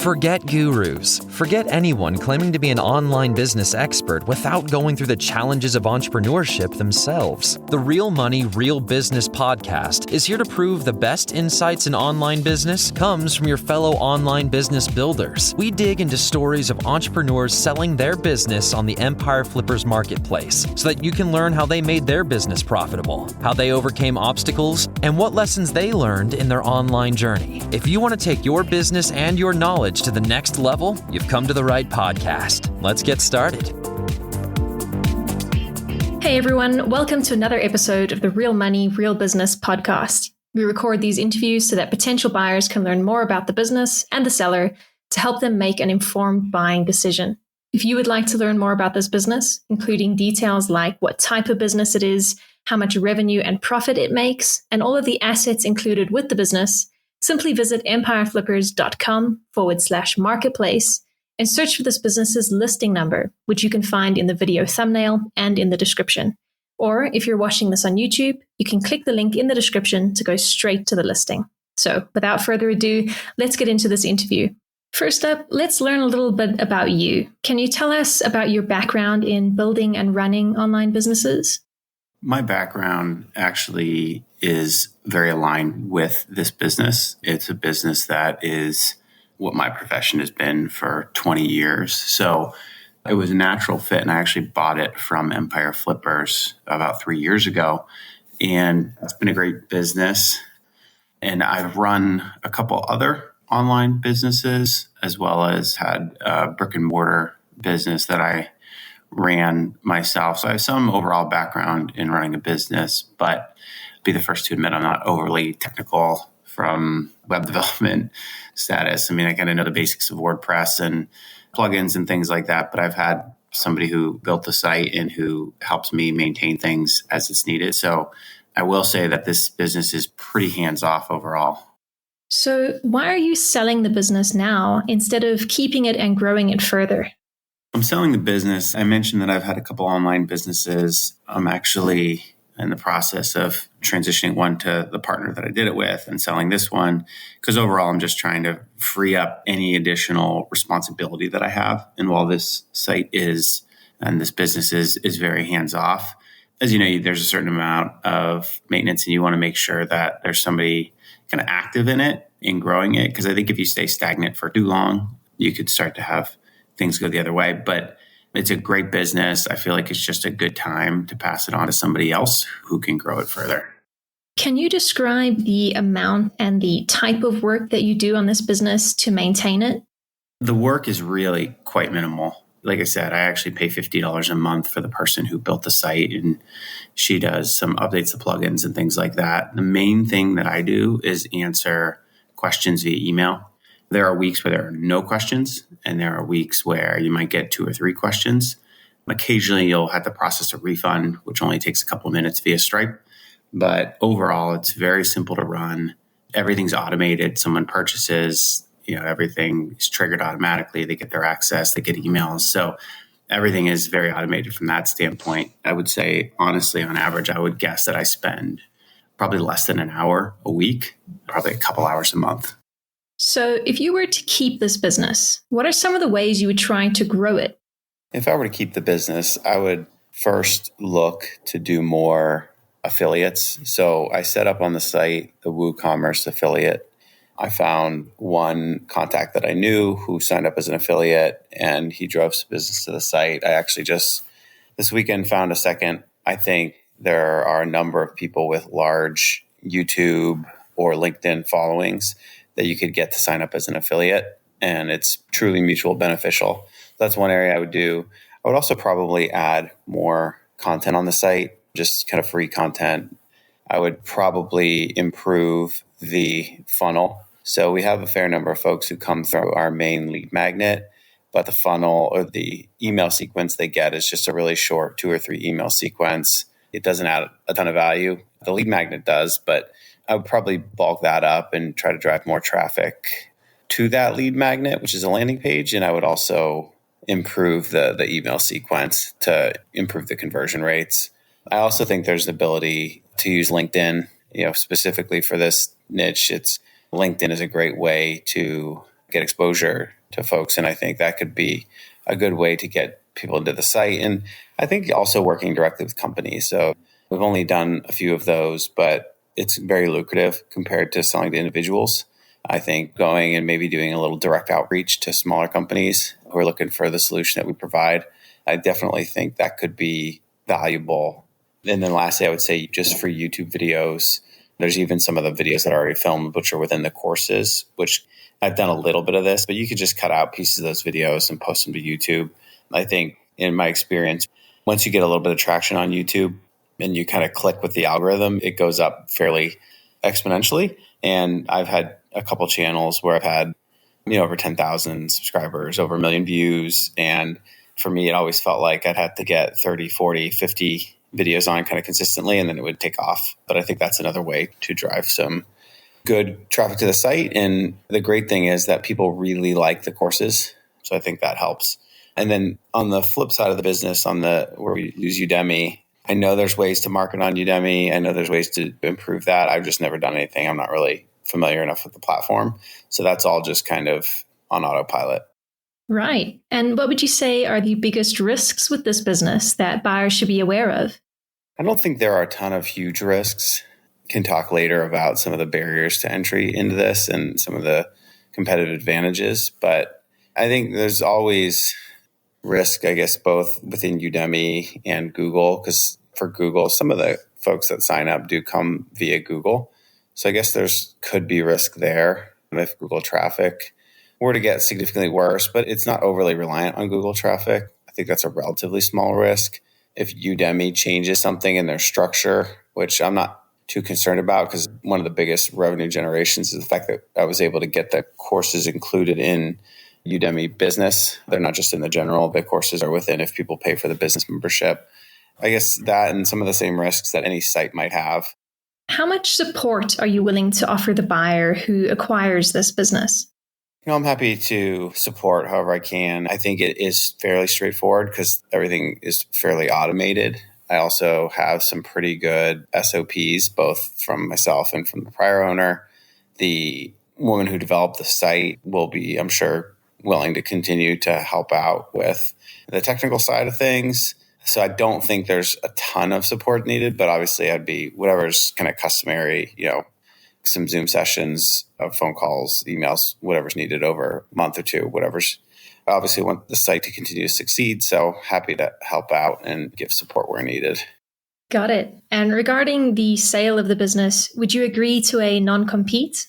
Forget gurus. Forget anyone claiming to be an online business expert without going through the challenges of entrepreneurship themselves. The Real Money, Real Business podcast is here to prove the best insights in online business comes from your fellow online business builders. We dig into stories of entrepreneurs selling their business on the Empire Flippers marketplace so that you can learn how they made their business profitable, how they overcame obstacles, and what lessons they learned in their online journey. If you want to take your business and your knowledge to the next level, you've come to the right podcast. Let's get started. Hey everyone, welcome to another episode of the Real Money, Real Business podcast. We record these interviews so that potential buyers can learn more about the business and the seller to help them make an informed buying decision. If you would like to learn more about this business, including details like what type of business it is, how much revenue and profit it makes, and all of the assets included with the business, simply visit empireflippers.com/marketplace and search for this business's listing number, which you can find in the video thumbnail and in the description. Or if you're watching this on YouTube, you can click the link in the description to go straight to the listing. So without further ado, let's get into this interview. First up, let's learn a little bit about you. Can you tell us about your background in building and running online businesses? My background actually is very aligned with this business. It's a business that is what my profession has been for 20 years. So it was a natural fit, and I actually bought it from Empire Flippers about 3 years ago. And it's been a great business. And I've run a couple other online businesses, as well as had a brick and mortar business that I ran myself. So I have some overall background in running a business, but be the first to admit I'm not overly technical from web development status. I mean, I kind of know the basics of WordPress and plugins and things like that, but I've had somebody who built the site and who helps me maintain things as it's needed. So I will say that this business is pretty hands-off overall. So why are you selling the business now instead of keeping it and growing it further? I'm selling the business. I mentioned that I've had a couple online businesses. I'm actually in the process of transitioning one to the partner that I did it with and selling this one, because overall I'm just trying to free up any additional responsibility that I have. And while this site is, and this business is very hands-off, as you know, there's a certain amount of maintenance and you want to make sure that there's somebody kind of active in it, in growing it. Because I think if you stay stagnant for too long, you could start to have things go the other way. But it's a great business. I feel like it's just a good time to pass it on to somebody else who can grow it further. Can you describe the amount and the type of work that you do on this business to maintain it? The work is really quite minimal. Like I said, I actually pay $50 a month for the person who built the site, and she does some updates to plugins and things like that. The main thing that I do is answer questions via email. There are weeks where there are no questions, and there are weeks where you might get 2 or 3 questions. Occasionally, you'll have to process a refund, which only takes a couple of minutes via Stripe. But overall, it's very simple to run. Everything's automated. Someone purchases, everything is triggered automatically. They get their access, they get emails. So everything is very automated from that standpoint. I would say, honestly, on average, I would guess that I spend probably less than an hour a week, probably a couple hours a month. So if you were to keep this business, what are some of the ways you would try to grow it? If I were to keep the business, I would first look to do more affiliates. So I set up on the site the WooCommerce affiliate. I found one contact that I knew who signed up as an affiliate, and he drove some business to the site. I actually just this weekend found a second. I think there are a number of people with large YouTube or LinkedIn followings that you could get to sign up as an affiliate, and it's truly mutual beneficial. That's one area I would do. I would also probably add more content on the site, just kind of free content. I would probably improve the funnel. So we have a fair number of folks who come through our main lead magnet, but the funnel or the email sequence they get is just a really short 2 or 3 email sequence. It doesn't add a ton of value. The lead magnet does, but I would probably bulk that up and try to drive more traffic to that lead magnet, which is a landing page. And I would also improve the email sequence to improve the conversion rates. I also think there's the ability to use LinkedIn, specifically for this niche. LinkedIn is a great way to get exposure to folks. And I think that could be a good way to get people into the site. And I think also working directly with companies. So we've only done a few of those, but it's very lucrative compared to selling to individuals. I think going and maybe doing a little direct outreach to smaller companies who are looking for the solution that we provide, I definitely think that could be valuable. And then lastly, I would say just for YouTube videos, there's even some of the videos that are already filmed, which are within the courses, which I've done a little bit of this, but you could just cut out pieces of those videos and post them to YouTube. I think in my experience, once you get a little bit of traction on YouTube and you kind of click with the algorithm, it goes up fairly exponentially. And I've had a couple channels where I've had, over 10,000 subscribers, over 1 million views. And for me, it always felt like I'd have to get 30, 40, 50 videos on kind of consistently, and then it would take off. But I think that's another way to drive some good traffic to the site. And the great thing is that people really like the courses. So I think that helps. And then on the flip side of the business, where we use Udemy, I know there's ways to market on Udemy. I know there's ways to improve that. I've just never done anything. I'm not really familiar enough with the platform. So that's all just kind of on autopilot. Right. And what would you say are the biggest risks with this business that buyers should be aware of? I don't think there are a ton of huge risks. Can talk later about some of the barriers to entry into this and some of the competitive advantages. But I think there's always risk, I guess, both within Udemy and Google, because for Google, some of the folks that sign up do come via Google. So I guess could be risk there if Google traffic were to get significantly worse, but it's not overly reliant on Google traffic. I think that's a relatively small risk. If Udemy changes something in their structure, which I'm not too concerned about, because one of the biggest revenue generations is the fact that I was able to get the courses included in Udemy Business. They're not just in the general, the courses are within if people pay for the business membership. I guess that and some of the same risks that any site might have. How much support are you willing to offer the buyer who acquires this business? I'm happy to support however I can. I think it is fairly straightforward because everything is fairly automated. I also have some pretty good SOPs, both from myself and from the prior owner. The woman who developed the site will be, I'm sure, willing to continue to help out with the technical side of things. So I don't think there's a ton of support needed, but obviously I'd be whatever's kind of customary, some Zoom sessions, phone calls, emails, whatever's needed over a month or two, whatever's. I obviously want the site to continue to succeed, so happy to help out and give support where needed. Got it. And regarding the sale of the business, would you agree to a non-compete?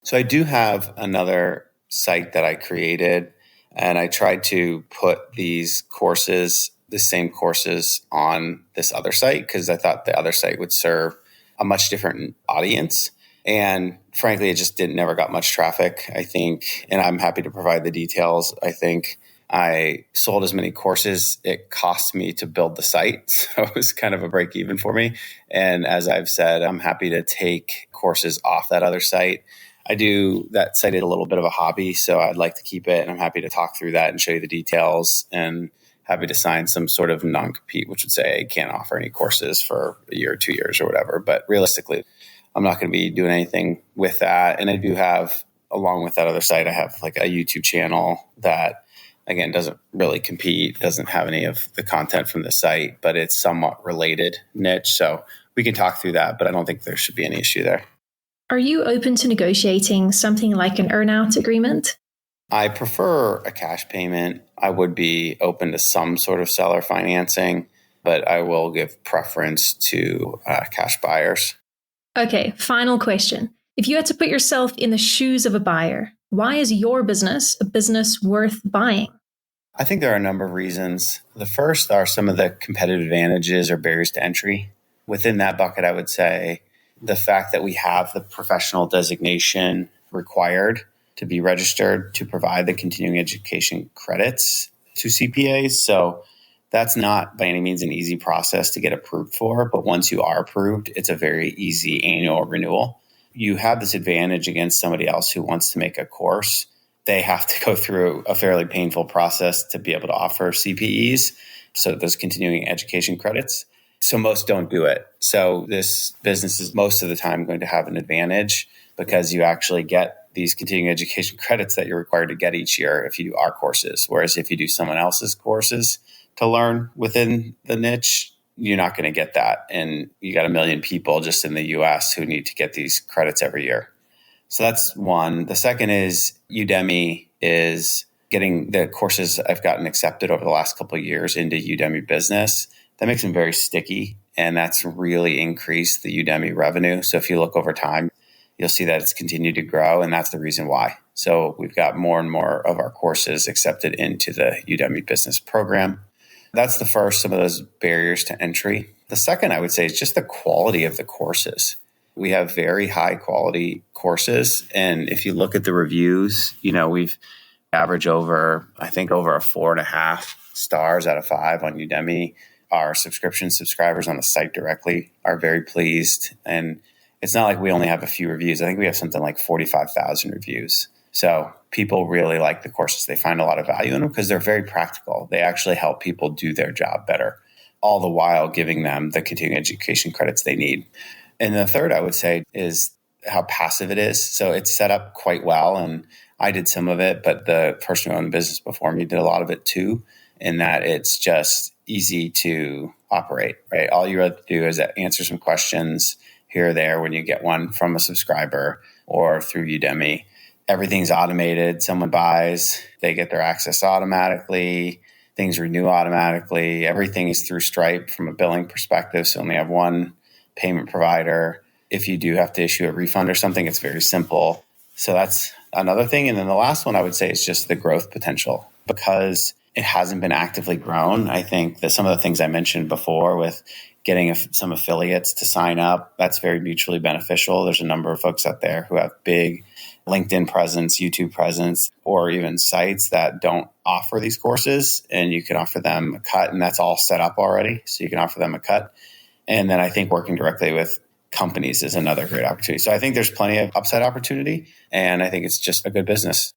So I do have another site that I created, and I tried to put these courses, the same courses on this other site because I thought the other site would serve a much different audience. And frankly, it just never got much traffic, I think. And I'm happy to provide the details. I think I sold as many courses it cost me to build the site. So it was kind of a break even for me. And as I've said, I'm happy to take courses off that other site. That site is a little bit of a hobby, so I'd like to keep it. And I'm happy to talk through that and show you the details, and happy to sign some sort of non-compete, which would say I can't offer any courses for a year or 2 years or whatever. But realistically, I'm not going to be doing anything with that. And I do have, along with that other site, I have like a YouTube channel that, again, doesn't really compete, doesn't have any of the content from the site, but it's somewhat related niche. So we can talk through that, but I don't think there should be any issue there. Are you open to negotiating something like an earn-out agreement? I prefer a cash payment. I would be open to some sort of seller financing, but I will give preference to cash buyers. Okay, final question. If you had to put yourself in the shoes of a buyer, why is your business a business worth buying? I think there are a number of reasons. The first are some of the competitive advantages or barriers to entry. Within that bucket, I would say the fact that we have the professional designation required to be registered to provide the continuing education credits to CPAs. So that's not by any means an easy process to get approved for, but once you are approved, it's a very easy annual renewal. You have this advantage against somebody else who wants to make a course. They have to go through a fairly painful process to be able to offer CPEs, so those continuing education credits. So most don't do it. So this business is most of the time going to have an advantage because you actually get these continuing education credits that you're required to get each year if you do our courses. Whereas if you do someone else's courses to learn within the niche, you're not going to get that. And you got 1 million people just in the US who need to get these credits every year. So that's one. The second is Udemy is getting the courses I've gotten accepted over the last couple of years into Udemy Business. That makes them very sticky. And that's really increased the Udemy revenue. So if you look over time, you'll see that it's continued to grow. And that's the reason why. So we've got more and more of our courses accepted into the Udemy Business program. That's the first, some of those barriers to entry. The second, I would say, is just the quality of the courses. We have very high quality courses. And if you look at the reviews, we've averaged over a 4.5 stars out of 5 on Udemy. Our subscription subscribers on the site directly are very pleased. And it's not like we only have a few reviews. I think we have something like 45,000 reviews. So people really like the courses. They find a lot of value in them because they're very practical. They actually help people do their job better, all the while giving them the continuing education credits they need. And the third, I would say, is how passive it is. So it's set up quite well. And I did some of it, but the person who owned the business before me did a lot of it too, in that it's just easy to operate, right? All you have to do is answer some questions here or there when you get one from a subscriber or through Udemy. Everything's automated. Someone buys, they get their access automatically. Things renew automatically. Everything is through Stripe from a billing perspective. So only have one payment provider. If you do have to issue a refund or something, it's very simple. So that's another thing. And then the last one I would say is just the growth potential. Because it hasn't been actively grown, I think that some of the things I mentioned before with getting some affiliates to sign up, that's very mutually beneficial. There's a number of folks out there who have big LinkedIn presence, YouTube presence, or even sites that don't offer these courses, and you can offer them a cut, and that's all set up already. So you can offer them a cut. And then I think working directly with companies is another great opportunity. So I think there's plenty of upside opportunity, and I think it's just a good business.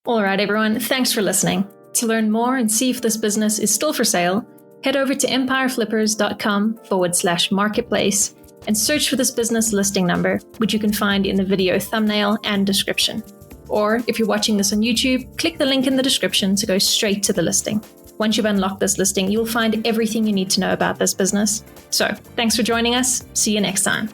All right, everyone. Thanks for listening. To learn more and see if this business is still for sale, head over to empireflippers.com/marketplace and search for this business listing number, which you can find in the video thumbnail and description. Or if you're watching this on YouTube, click the link in the description to go straight to the listing. Once you've unlocked this listing, you'll find everything you need to know about this business. So thanks for joining us. See you next time.